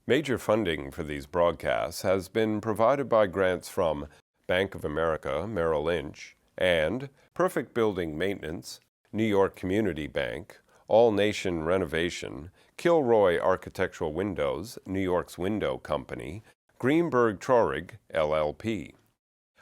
Major funding for these broadcasts has been provided by grants from Bank of America, Merrill Lynch, and Perfect Building Maintenance, New York Community Bank, All Nation Renovation, Kilroy Architectural Windows, New York's Window Company, Greenberg Traurig, LLP.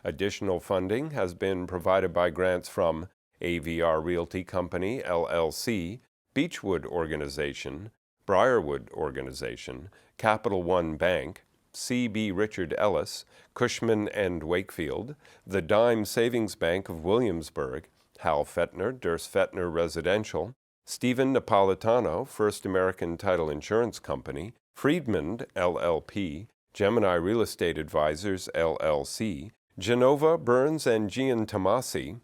Additional funding has been provided by grants from AVR Realty Company, LLC, Beechwood Organization, Briarwood Organization, Capital One Bank, C.B. Richard Ellis, Cushman & Wakefield, the Dime Savings Bank of Williamsburg, Hal Fettner, Durst Fettner Residential, Stephen Napolitano, First American Title Insurance Company, Friedman, LLP, Gemini Real Estate Advisors, LLC, Genova, Burns and Gian Tomasi,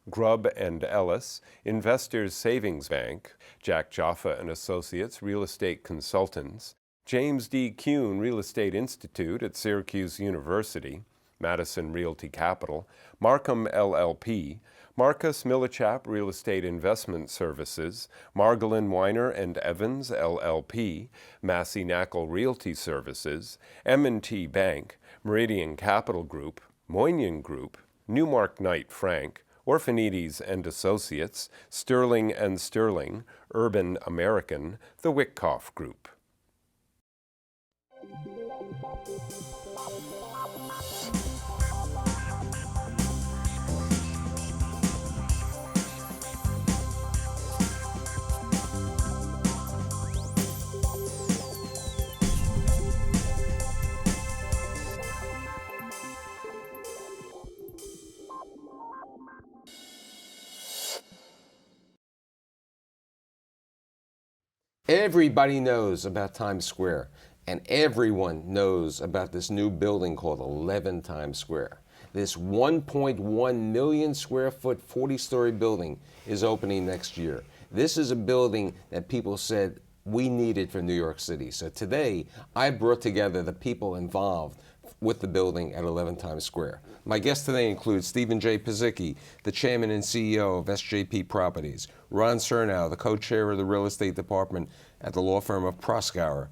Grubb and Ellis, Investors Savings Bank, Jack Jaffa and Associates Real Estate Consultants, James D. Kuhn Real Estate Institute at Syracuse University, Madison Realty Capital, Markham LLP, Marcus Millichap Real Estate Investment Services, Margolin Weiner and Evans LLP, Massey Knackle Realty Services, M&T Bank, Meridian Capital Group, Moynihan Group, Newmark Knight Frank, Orphanides and Associates, Sterling and Sterling, Urban American, the Wickoff Group. Everybody knows about Times Square, and everyone knows about this new building called 11 Times Square. This 1.1 million square foot, 40-story building is opening next year. This is a building that people said we needed for New York City. So today, I brought together the people involved with the building at 11 Times Square. My guests today include Stephen J. Pizicki, the chairman and CEO of SJP Properties, Ron Cernow, the co-chair of the real estate department at the law firm of Proskauer,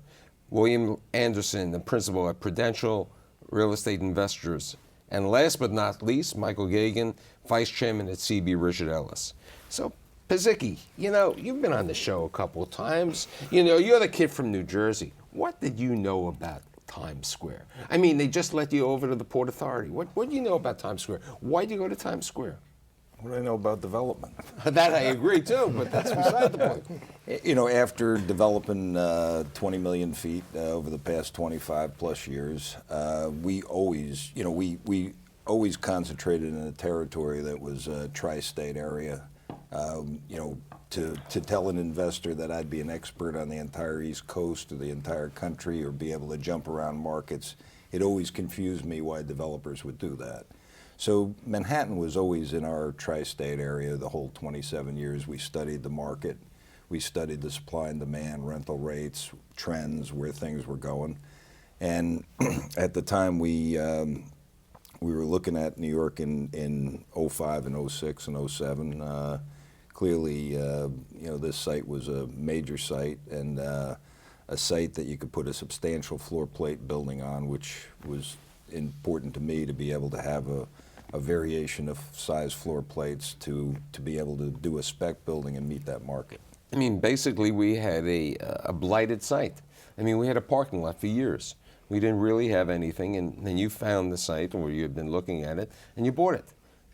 William Anderson, the principal at Prudential Real Estate Investors, and last but not least, Michael Gagan, vice chairman at C.B. Richard Ellis. So, Pizicki, you've been on the show a couple of times. You're the kid from New Jersey. What did you know about Times Square? I mean, they just let you over to the Port Authority. What do you know about Times Square? Why do you go to Times Square? What do I know about development? That I agree too, but that's beside the point. After developing 20 million feet over the past 25 plus years, we always, we always concentrated in a territory that was a tri-state area. To tell an investor that I'd be an expert on the entire East Coast or the entire country or be able to jump around markets, it always confused me why developers would do that. So Manhattan was always in our tri-state area the whole 27 years. We studied the market. We studied the supply and demand, rental rates, trends, where things were going. And at the time we were looking at New York in 05 and 06 and 07. Clearly, this site was a major site and a site that you could put a substantial floor plate building on, which was important to me to be able to have a variation of size floor plates to be able to do a spec building and meet that market. I mean, basically, we had a blighted site. I mean, we had a parking lot for years. We didn't really have anything, and then you found the site, or you had been looking at it, and you bought it.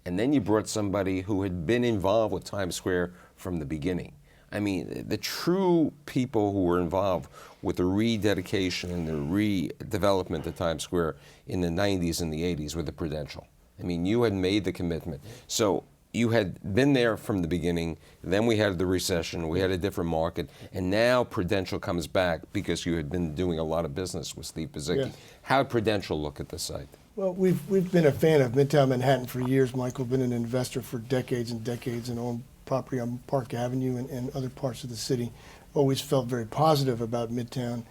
And then you brought somebody who had been involved with Times Square from the beginning. I mean, the true people who were involved with the rededication and the redevelopment of Times Square in the 90s and the 80s were the Prudential. I mean, you had made the commitment. So you had been there from the beginning, then we had the recession, we had a different market, and now Prudential comes back because you had been doing a lot of business with Steve Pizicki. Yes. How did Prudential look at the site? Well, we've been a fan of Midtown Manhattan for years. Michael, been an investor for decades and decades and owned property on Park Avenue and other parts of the city. Always felt very positive about Midtown.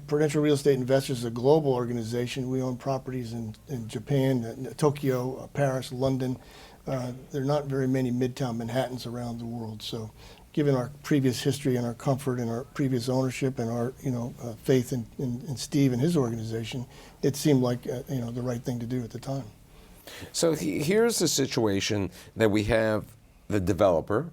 Prudential Real Estate Investors is a global organization. We own properties in Japan, Tokyo, Paris, London. There are not very many Midtown Manhattans around the world. So given our previous history and our comfort and our previous ownership and our faith in Steve and his organization, it seemed like the right thing to do at the time. So here's the situation that we have the developer,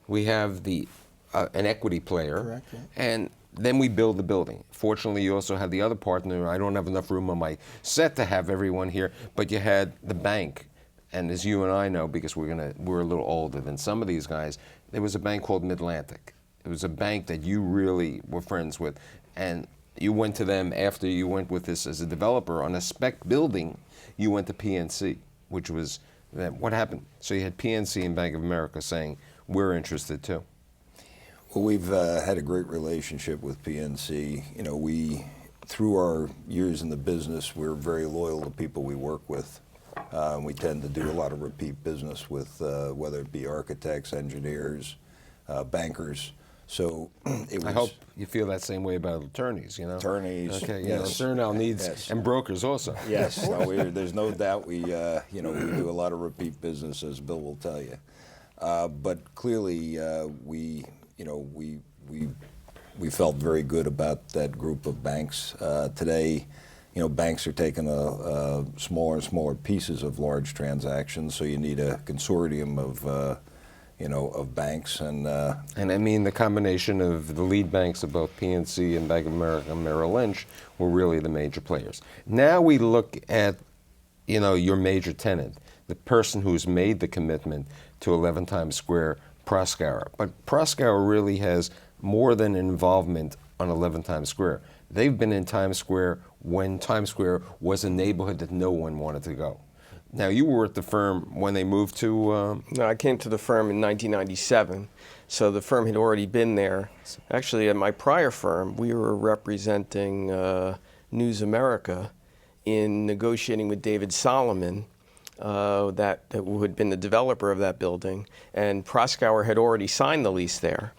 we have the an equity player, Correct, yeah. and then we build the building. Fortunately, you also had the other partner. I don't have enough room on my set to have everyone here, but you had the bank. And as you and I know, because we're a little older than some of these guys, there was a bank called Mid-Atlantic. It was a bank that you really were friends with, and you went to them after you went with this as a developer on a spec building. You went to PNC, which was what happened. So you had PNC and Bank of America saying, "We're interested too." Well, we've had a great relationship with PNC. Through our years in the business, we're very loyal to people we work with. We tend to do a lot of repeat business with whether it be architects, engineers, bankers. So I hope you feel that same way about attorneys, Attorneys. Okay, yes. Attorney needs, Yes. and brokers also. Yes, no, there's no doubt we do a lot of repeat business, as Bill will tell you. But clearly, we felt very good about that group of banks. Today, banks are taking smaller and smaller pieces of large transactions, so you need a consortium of banks. And I mean the combination of the lead banks of both PNC and Bank of America and Merrill Lynch were really the major players. Now we look at, your major tenant, the person who's made the commitment to 11 Times Square, Proskauer. But Proskauer really has more than an involvement on 11 Times Square. They've been in Times Square when Times Square was a neighborhood that no one wanted to go. Now, you were at the firm when they moved to... No, I came to the firm in 1997, so the firm had already been there. Actually, at my prior firm, we were representing News America in negotiating with David Solomon, who had been the developer of that building, and Proskauer had already signed the lease there.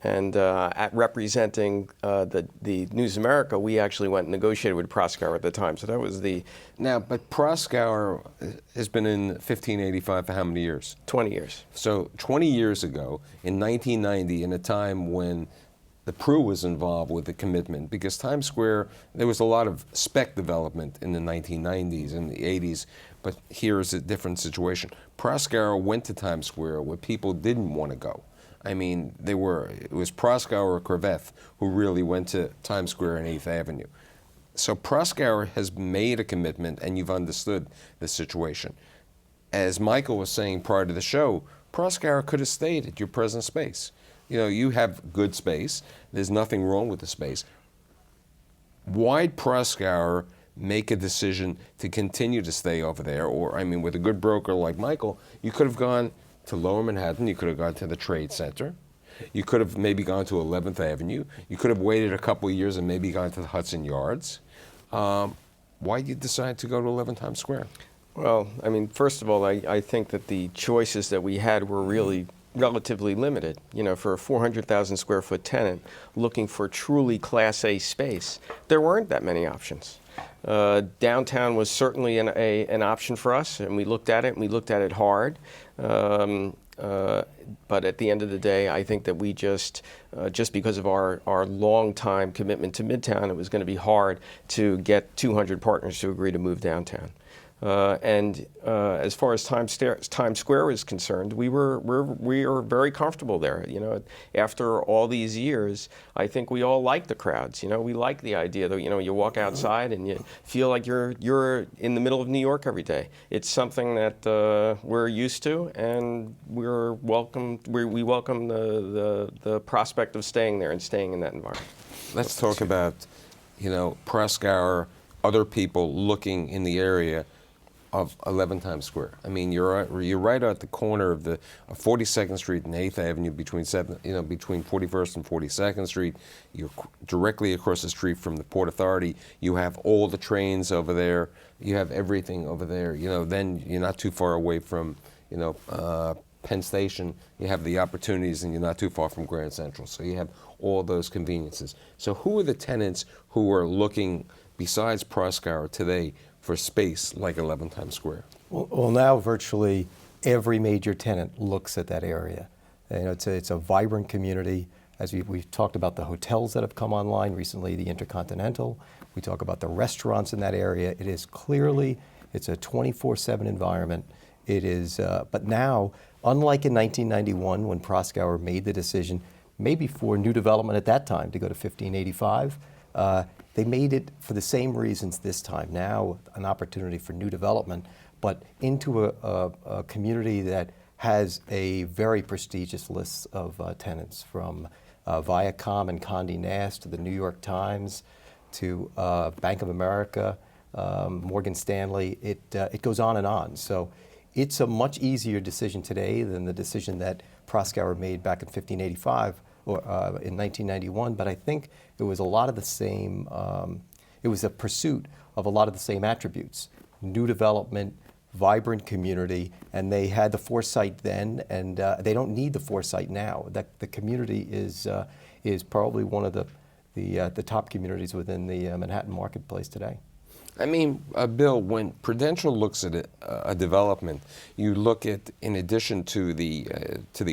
And at representing the News America, we actually went and negotiated with Proskauer at the time. So that was the... Now, but Proskauer has been in 1585 for how many years? 20 years. So 20 years ago, in 1990, in a time when the Pru was involved with the commitment, because Times Square, there was a lot of spec development in the 1990s and the 80s, but here is a different situation. Proskauer went to Times Square where people didn't want to go. I mean, it was Proskauer or Creveth who really went to Times Square and 8th Avenue. So Proskauer has made a commitment, and you've understood the situation. As Michael was saying prior to the show, Proskauer could have stayed at your present space. You have good space. There's nothing wrong with the space. Why'd Proskauer make a decision to continue to stay over there? Or, I mean, with a good broker like Michael, you could have gone to Lower Manhattan, you could have gone to the Trade Center, you could have maybe gone to 11th Avenue, you could have waited a couple of years and maybe gone to the Hudson Yards. Why did you decide to go to 11 Times Square? Well, I mean, first of all, I think that the choices that we had were really relatively limited. For a 400,000 square foot tenant looking for truly Class A space, there weren't that many options. Downtown was certainly an option for us, and we looked at it, and we looked at it hard. But at the end of the day, I think that we just because of our long-time commitment to Midtown, it was going to be hard to get 200 partners to agree to move downtown. As far as Times Square is concerned, we are very comfortable there. After all these years, I think we all like the crowds. We like the idea that you walk outside and you feel like you're in the middle of New York every day. It's something that we're used to, and we welcome the prospect of staying there and staying in that environment. Let's talk about Proskauer, other people looking in the area of 11 Times Square. I mean, you're right at the corner of 42nd Street and 8th Avenue, between 41st and 42nd Street. You're directly across the street from the Port Authority. You have all the trains over there. You have everything over there. Then you're not too far away from, Penn Station. You have the opportunities, and you're not too far from Grand Central. So you have all those conveniences. So who are the tenants who are looking, besides Proskauer today, for space like 11 Times Square? Well, now virtually every major tenant looks at that area. It's a vibrant community. As we've talked about the hotels that have come online recently, the Intercontinental. We talk about the restaurants in that area. It is clearly, it's a 24/7 environment. It is, but now, unlike in 1991 when Proskauer made the decision, maybe for new development at that time to go to 1585, they made it for the same reasons this time. Now, an opportunity for new development, but into a community that has a very prestigious list of tenants, from Viacom and Condé Nast to the New York Times to Bank of America, Morgan Stanley. It goes on and on. So it's a much easier decision today than the decision that Proskauer made back in 1585 or in 1991. But I think it was a lot of the same. It was a pursuit of a lot of the same attributes: new development, vibrant community, and they had the foresight then, and they don't need the foresight now. That the community is probably one of the top communities within the Manhattan marketplace today. I mean, Bill, when Prudential looks at a development, you look at, in addition to the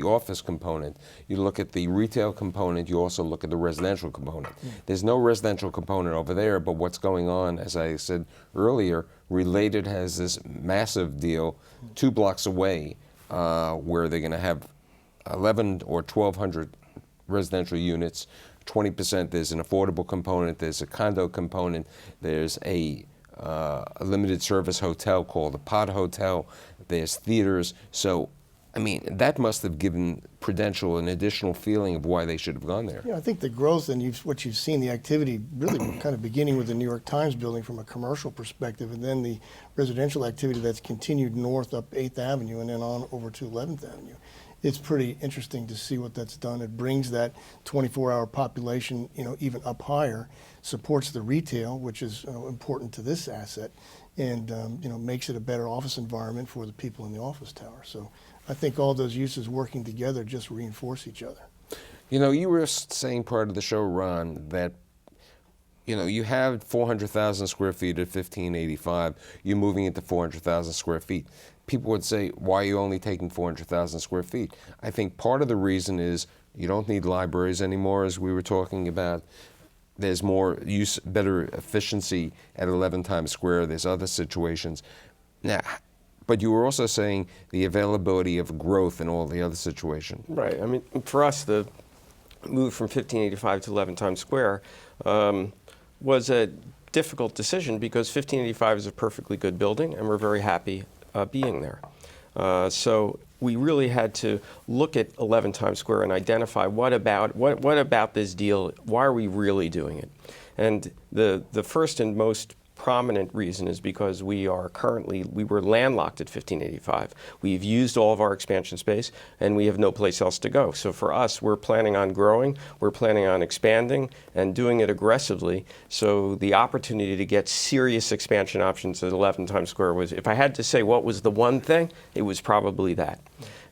office component, you look at the retail component, you also look at the residential component. There's no residential component over there, but what's going on, as I said earlier, Related has this massive deal 2 blocks away where they're going to have 11 or 1,200 residential units. 20%, there's an affordable component, there's a condo component, there's a limited service hotel called the Pod Hotel, there's theaters. So, I mean, that must have given Prudential an additional feeling of why they should have gone there. Yeah, I think the growth and what you've seen, the activity really kind of beginning with the New York Times building from a commercial perspective, and then the residential activity that's continued north up 8th Avenue and then on over to 11th Avenue. It's pretty interesting to see what that's done. It brings that 24-hour population, even up higher, supports the retail, which is important to this asset, and makes it a better office environment for the people in the office tower. So I think all those uses working together just reinforce each other. You were saying part of the show, Ron, that you have 400,000 square feet at 1585. You're moving into 400,000 square feet. People would say, why are you only taking 400,000 square feet? I think part of the reason is you don't need libraries anymore, as we were talking about. There's more use, better efficiency at 11 Times Square. There's other situations. Now, but you were also saying the availability of growth in all the other situations. Right. I mean, for us, the move from 1585 to 11 Times Square was a difficult decision because 1585 is a perfectly good building, and we're very happy being there. So we really had to look at 11 Times Square and identify what about this deal, why are we really doing it? And the first and most prominent reason is because we were landlocked at 1585. We've used all of our expansion space and we have no place else to go. So for us, we're planning on growing, we're planning on expanding and doing it aggressively. So the opportunity to get serious expansion options at 11 Times Square was, if I had to say what was the one thing, it was probably that.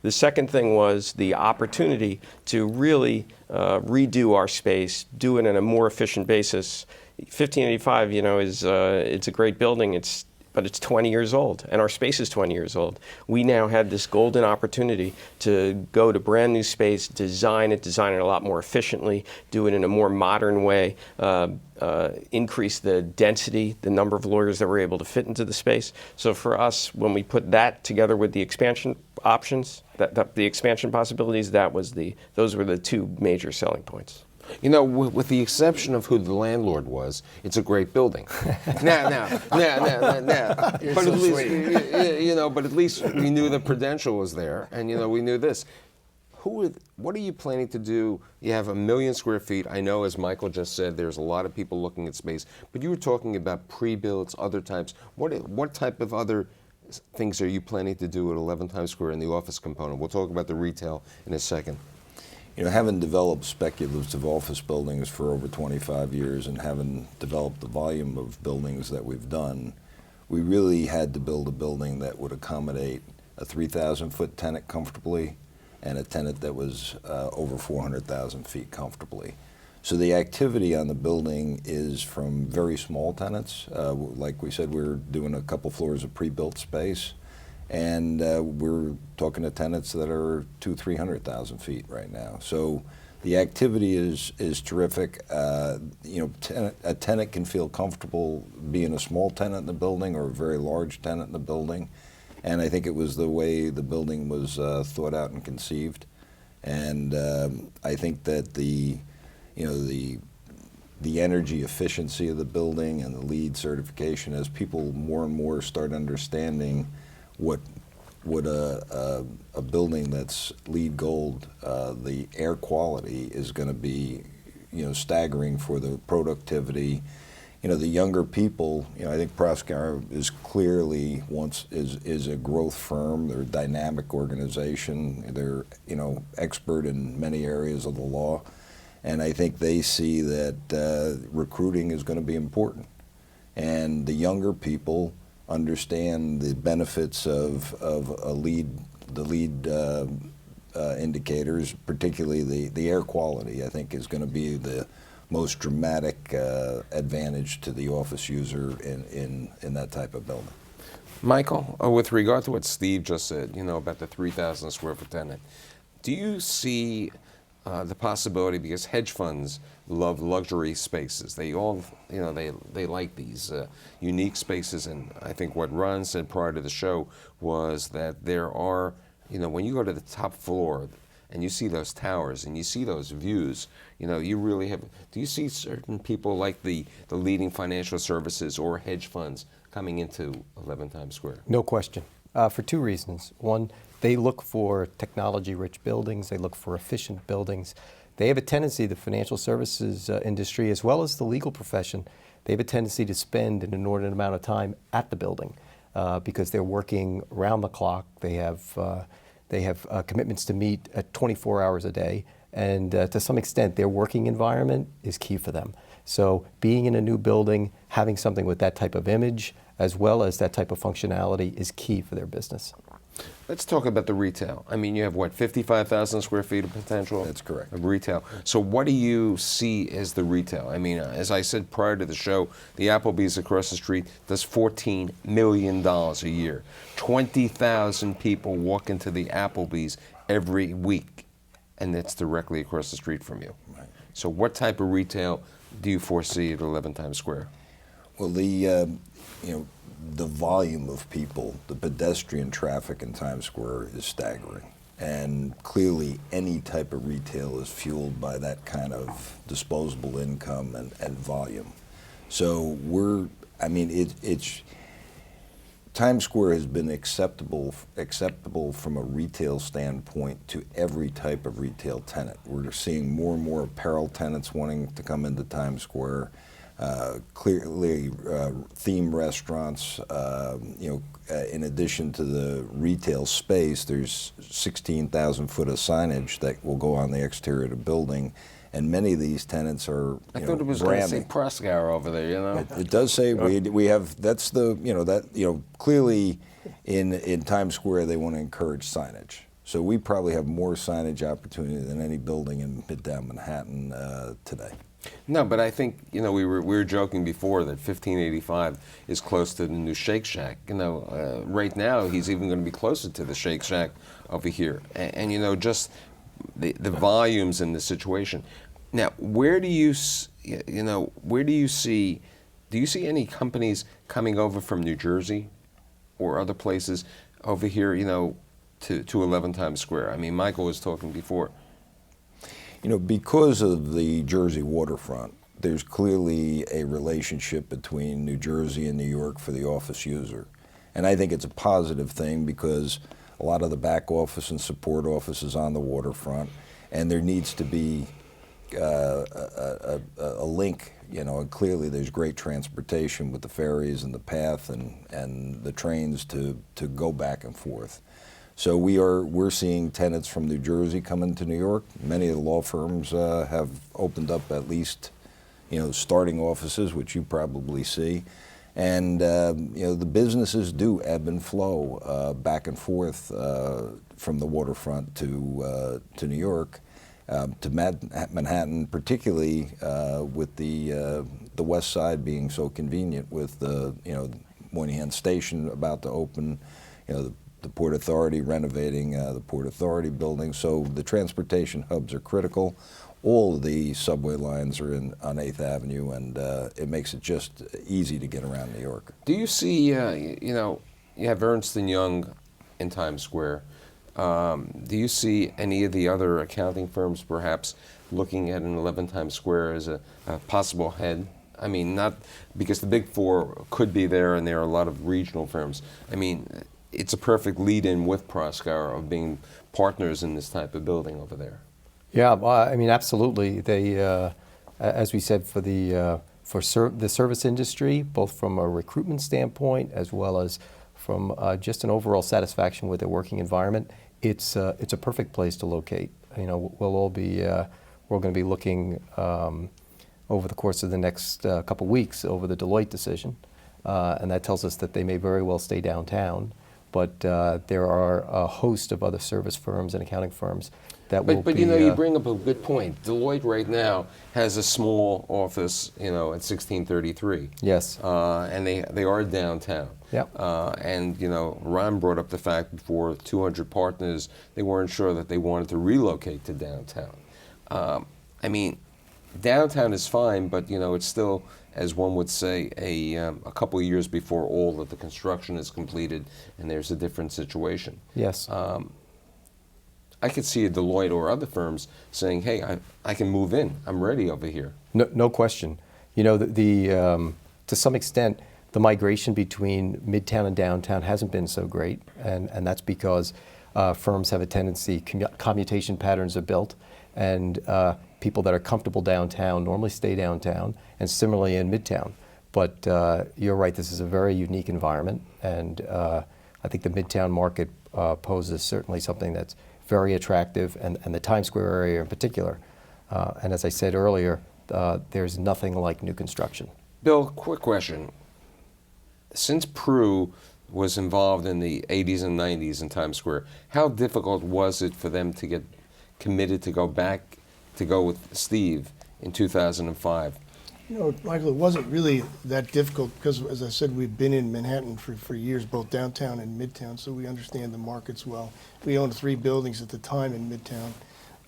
The second thing was the opportunity to really redo our space, do it in a more efficient basis. 1585, it's a great building, but it's 20 years old, and our space is 20 years old. We now had this golden opportunity to go to brand new space, design it a lot more efficiently, do it in a more modern way, increase the density, the number of lawyers that were able to fit into the space. So for us, when we put that together with the expansion options, the expansion possibilities, those were the 2 major selling points. With the exception of who the landlord was, it's a great building. Now. But at least, but at least we knew that Prudential was there, and we knew this. What are you planning to do? You have 1 million square feet. I know, as Michael just said, there's a lot of people looking at space. But you were talking about pre-builds, other types. What type of other things are you planning to do at 11 Times Square in the office component? We'll talk about the retail in a second. Having developed speculative office buildings for over 25 years and having developed the volume of buildings that we've done, we really had to build a building that would accommodate a 3,000-foot tenant comfortably and a tenant that was over 400,000 feet comfortably. So the activity on the building is from very small tenants. Like we said, we're doing a couple floors of pre-built space. And we're talking to tenants that are 300,000 feet right now. So the activity is terrific. You know, a tenant can feel comfortable being a small tenant in the building or a very large tenant in the building. And I think it was the way the building was thought out and conceived. And I think that the energy efficiency of the building and the LEED certification, as people more and more start understanding what a building that's LEED Gold, the air quality is going to be, you know, staggering for the productivity. You know, the younger people, you know, I think Proskauer is clearly is a growth firm. They're a dynamic organization. They're, you know, expert in many areas of the law. And I think they see that recruiting is going to be important. And the younger people understand the benefits of the LEED indicators, particularly the air quality, I think is going to be the most dramatic advantage to the office user in that type of building. Michael, with regard to what Steve just said, you know, about the 3,000 square foot tenant, do you see the possibility, because hedge funds love luxury spaces, they all, you know, they like these unique spaces, and I think what Ron said prior to the show was that there are, you know, when you go to the top floor and you see those towers and you see those views, you know, you really have, do you see certain people like the leading financial services or hedge funds coming into 11 Times Square? No question, for two reasons. One, they look for technology-rich buildings. They look for efficient buildings. They have a tendency, the financial services industry, as well as the legal profession, they have a tendency to spend an inordinate amount of time at the building because they're working around the clock. They have commitments to meet at 24 hours a day, and to some extent, their working environment is key for them. So being in a new building, having something with that type of image, as well as that type of functionality, is key for their business. Let's talk about the retail. I mean, you have what, 55,000 square feet of potential? That's correct. Of retail. So what do you see as the retail? I mean, as I said prior to the show, the Applebee's across the street does $14 million a year. 20,000 people walk into the Applebee's every week, and it's directly across the street from you. Right. So what type of retail do you foresee at 11 Times Square? Well, the volume of people, the pedestrian traffic in Times Square is staggering. And clearly any type of retail is fueled by that kind of disposable income and volume. So Times Square has been acceptable from a retail standpoint to every type of retail tenant. We're seeing more and more apparel tenants wanting to come into Times Square. Clearly, theme restaurants. In addition to the retail space, there's 16,000 foot of signage that will go on the exterior of the building, and many of these tenants are. I thought it was going to say Proskauer over there. You know, it does say we have. That's clearly in Times Square they want to encourage signage. So we probably have more signage opportunity than any building in Midtown Manhattan today. No, but I think, you know, we were joking before that 1585 is close to the new Shake Shack. You know, right now he's even going to be closer to the Shake Shack over here. And you know, just the volumes in the situation. Now, where do you see, do you see any companies coming over from New Jersey or other places over here, you know, to 11 Times Square? I mean, Michael was talking before. You know, because of the Jersey waterfront, there's clearly a relationship between New Jersey and New York for the office user. And I think it's a positive thing because a lot of the back office and support office is on the waterfront, and there needs to be a link, you know, and clearly there's great transportation with the ferries and the path and the trains to go back and forth. So we're seeing tenants from New Jersey coming to New York. Many of the law firms have opened up at least, you know, starting offices, which you probably see. And you know, the businesses do ebb and flow back and forth from the waterfront to New York, to Manhattan, particularly with the West Side being so convenient with the, you know, Moynihan Station about to open, you know, the Port Authority renovating the Port Authority building. So the transportation hubs are critical. All of the subway lines are on 8th Avenue, and it makes it just easy to get around New York. Do you see, you know, you have Ernst & Young in Times Square. Do you see any of the other accounting firms perhaps looking at an 11 Times Square as a possible head? I mean, not because the big four could be there, and there are a lot of regional firms. I mean, it's a perfect lead-in with Proskauer of being partners in this type of building over there. Yeah, I mean, absolutely. They, as we said, for the service industry, both from a recruitment standpoint as well as from just an overall satisfaction with their working environment, it's a perfect place to locate. You know, we're going to be looking over the course of the next couple weeks over the Deloitte decision, and that tells us that they may very well stay downtown. But there are a host of other service firms and accounting firms that will be... But you know, you bring up a good point. Deloitte right now has a small office, you know, at 1633. Yes. And they are downtown. Yep. And, you know, Ron brought up the fact before 200 partners, they weren't sure that they wanted to relocate to downtown. I mean, downtown is fine, but, you know, it's still, as one would say, a couple of years before all of the construction is completed, and there's a different situation. Yes. I could see a Deloitte or other firms saying, hey, I can move in. I'm ready over here. No question. You know, to some extent, the migration between Midtown and downtown hasn't been so great, and that's because firms have a tendency, commutation patterns are built, and people that are comfortable downtown normally stay downtown, and similarly in Midtown. But you're right, this is a very unique environment, and I think the Midtown market poses certainly something that's very attractive, and the Times Square area in particular. And as I said earlier, there's nothing like new construction. Bill, quick question. Since Prue was involved in the 80s and 90s in Times Square, how difficult was it for them to get committed to go back to go with Steve in 2005? You know, Michael, it wasn't really that difficult because, as I said, we've been in Manhattan for years, both downtown and Midtown, so we understand the markets well. We owned 3 buildings at the time in Midtown.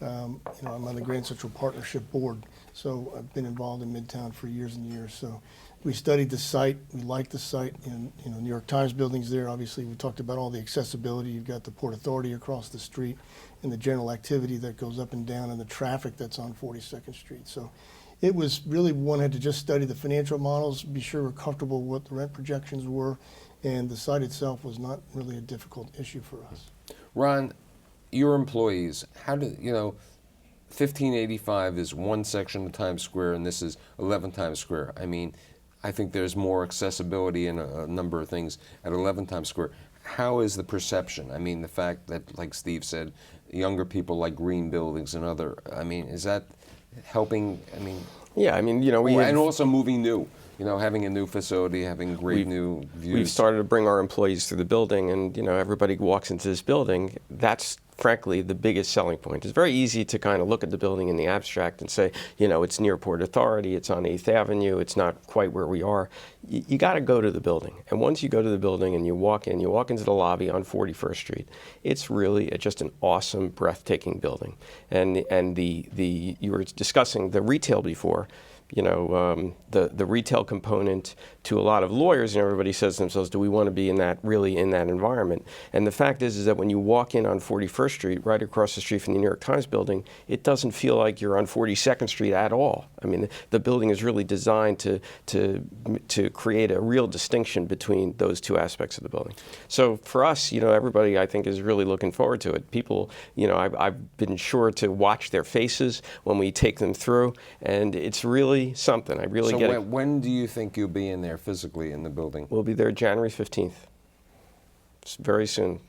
You know, I'm on the Grand Central Partnership Board, so I've been involved in Midtown for years and years. So we studied the site. We liked the site. And, you know, New York Times building's there. Obviously, we talked about all the accessibility. You've got the Port Authority across the street and the general activity that goes up and down and the traffic that's on 42nd Street. So it was really, one had to just study the financial models, be sure we're comfortable with what the rent projections were, and the site itself was not really a difficult issue for us. Ron, your employees, how do, you know, 1585 is one section of Times Square, and this is 11 Times Square. I mean, I think there's more accessibility in a number of things at 11 Times Square. How is the perception? I mean, the fact that, like Steve said, younger people like green buildings and other, I mean, is that helping? I mean, yeah, I mean, you know, and also moving new, you know, having a new facility, having great new views. We've started to bring our employees through the building, and, you know, everybody walks into this building. That's frankly the biggest selling point. It's very easy to kind of look at the building in the abstract and say, you know, it's near Port Authority, it's on 8th Avenue, it's not quite where we are. You got to go to the building. And once you go to the building and you walk into the lobby on 41st Street, it's really just an awesome, breathtaking building. And you were discussing the retail before. You know, the retail component to a lot of lawyers, and everybody says to themselves, do we want to be in that environment? And the fact is that when you walk in on 41st Street, right across the street from the New York Times building, it doesn't feel like you're on 42nd Street at all. I mean, the building is really designed to create a real distinction between those two aspects of the building. So for us, you know, everybody I think is really looking forward to it. People, you know, I've been sure to watch their faces when we take them through, and it's really something. I really get it. When do you think you'll be in there physically in the building? We'll be there January 15th. It's very soon.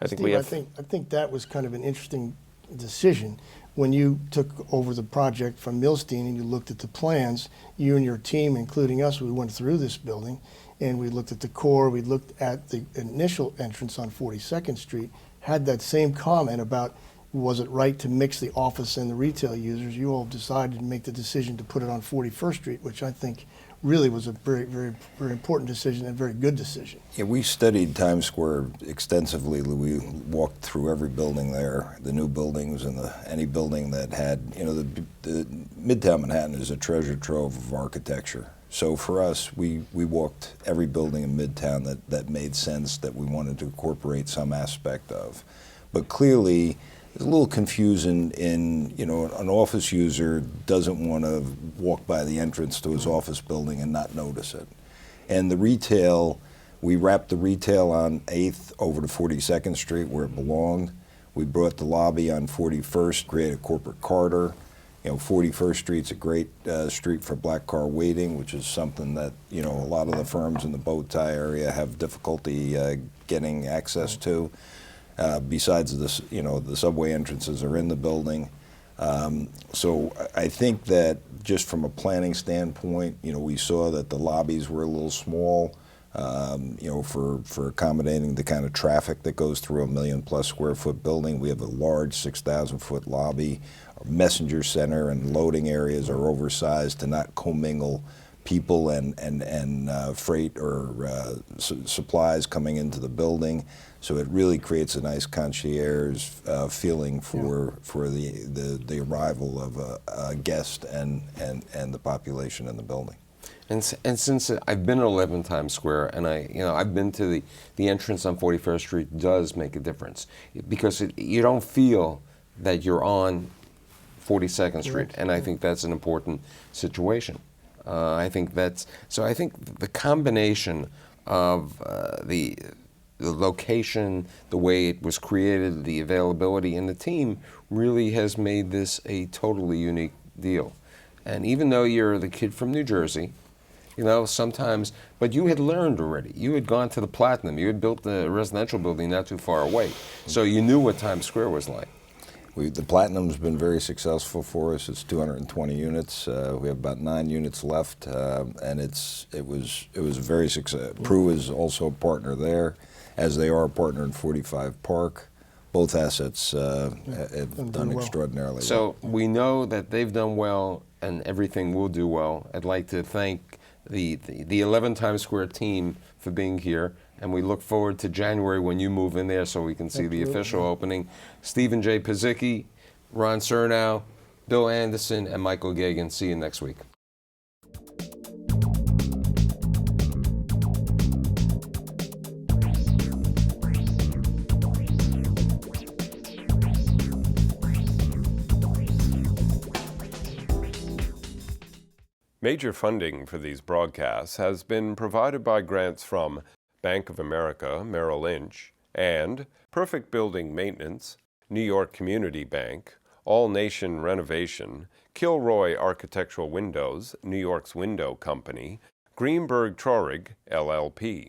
I think Steve, I think that was kind of an interesting decision. When you took over the project from Milstein and you looked at the plans, you and your team, including us, we went through this building and we looked at the core, we looked at the initial entrance on 42nd Street, had that same comment about was it right to mix the office and the retail users. You all decided to make the decision to put it on 41st Street, which I think really was a very, very, very important decision and very good decision. Yeah, we studied Times Square extensively. We walked through every building there, the new buildings and any building that had, the Midtown Manhattan is a treasure trove of architecture. So for us, we walked every building in Midtown that made sense, that we wanted to incorporate some aspect of. But clearly, it's a little confusing an office user doesn't want to walk by the entrance to his office building and not notice it. And the retail, we wrapped the retail on 8th over to 42nd Street where it belonged. We brought the lobby on 41st, created a corporate corridor. 41st Street's a great street for black car waiting, which is something that, a lot of the firms in the bow tie area have difficulty getting access to. Besides the subway entrances are in the building. So I think that just from a planning standpoint, we saw that the lobbies were a little small, for accommodating the kind of traffic that goes through a 1 million+ square foot building. We have a large 6,000 foot lobby. Our messenger center and loading areas are oversized to not commingle people and freight or supplies coming into the building. So it really creates a nice concierge feeling for the arrival of a guest and the population in the building. And since I've been at 11 Times Square, and I've been to the entrance on 41st Street, does make a difference because you don't feel that you're on 42nd Street, and I think that's an important situation. I think the combination of the location, the way it was created, the availability, and the team really has made this a totally unique deal. And even though you're the kid from New Jersey, sometimes, but you had learned already. You had gone to the Platinum. You had built the residential building not too far away. So you knew what Times Square was like. The Platinum's been very successful for us. It's 220 units. We have about 9 units left, and it was very successful. Prue is also a partner there, as they are a partner in 45 Park. Both assets have done extraordinarily well. So we know that they've done well, and everything will do well. I'd like to thank the 11 Times Square team for being here, and we look forward to January when you move in there so we can see the official opening. Stephen J. Pizicki, Ron Cernow, Bill Anderson, and Michael Gagan. See you next week. Major funding for these broadcasts has been provided by grants from Bank of America, Merrill Lynch, and Perfect Building Maintenance, New York Community Bank, All Nation Renovation, Kilroy Architectural Windows, New York's Window Company, Greenberg Traurig, LLP.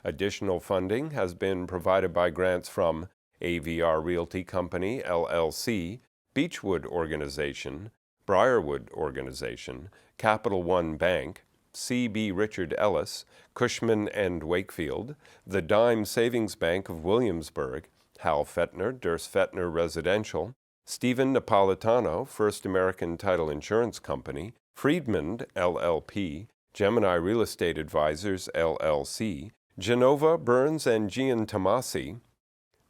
Additional funding has been provided by grants from AVR Realty Company, LLC, Beechwood Organization, Briarwood Organization, Capital One Bank, C.B. Richard Ellis, Cushman & Wakefield, the Dime Savings Bank of Williamsburg, Hal Fettner, Durst Fettner Residential, Stephen Napolitano, First American Title Insurance Company, Friedman, LLP, Gemini Real Estate Advisors, LLC, Genova, Burns & Gian Tomasi,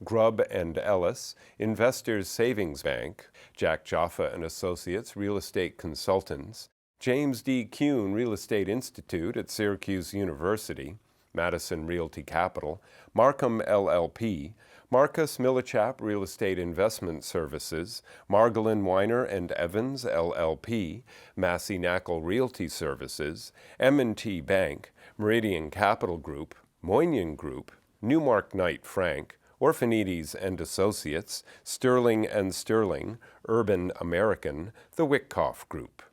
Grubb & Ellis, Investors Savings Bank, Jack Jaffa & Associates Real Estate Consultants, James D. Kuhn Real Estate Institute at Syracuse University, Madison Realty Capital, Markham LLP, Marcus Millichap Real Estate Investment Services, Margolin Weiner and Evans LLP, Massey Knackle Realty Services, M&T Bank, Meridian Capital Group, Moynihan Group, Newmark Knight Frank, Orphanides and Associates, Sterling and Sterling, Urban American, the Wickoff Group.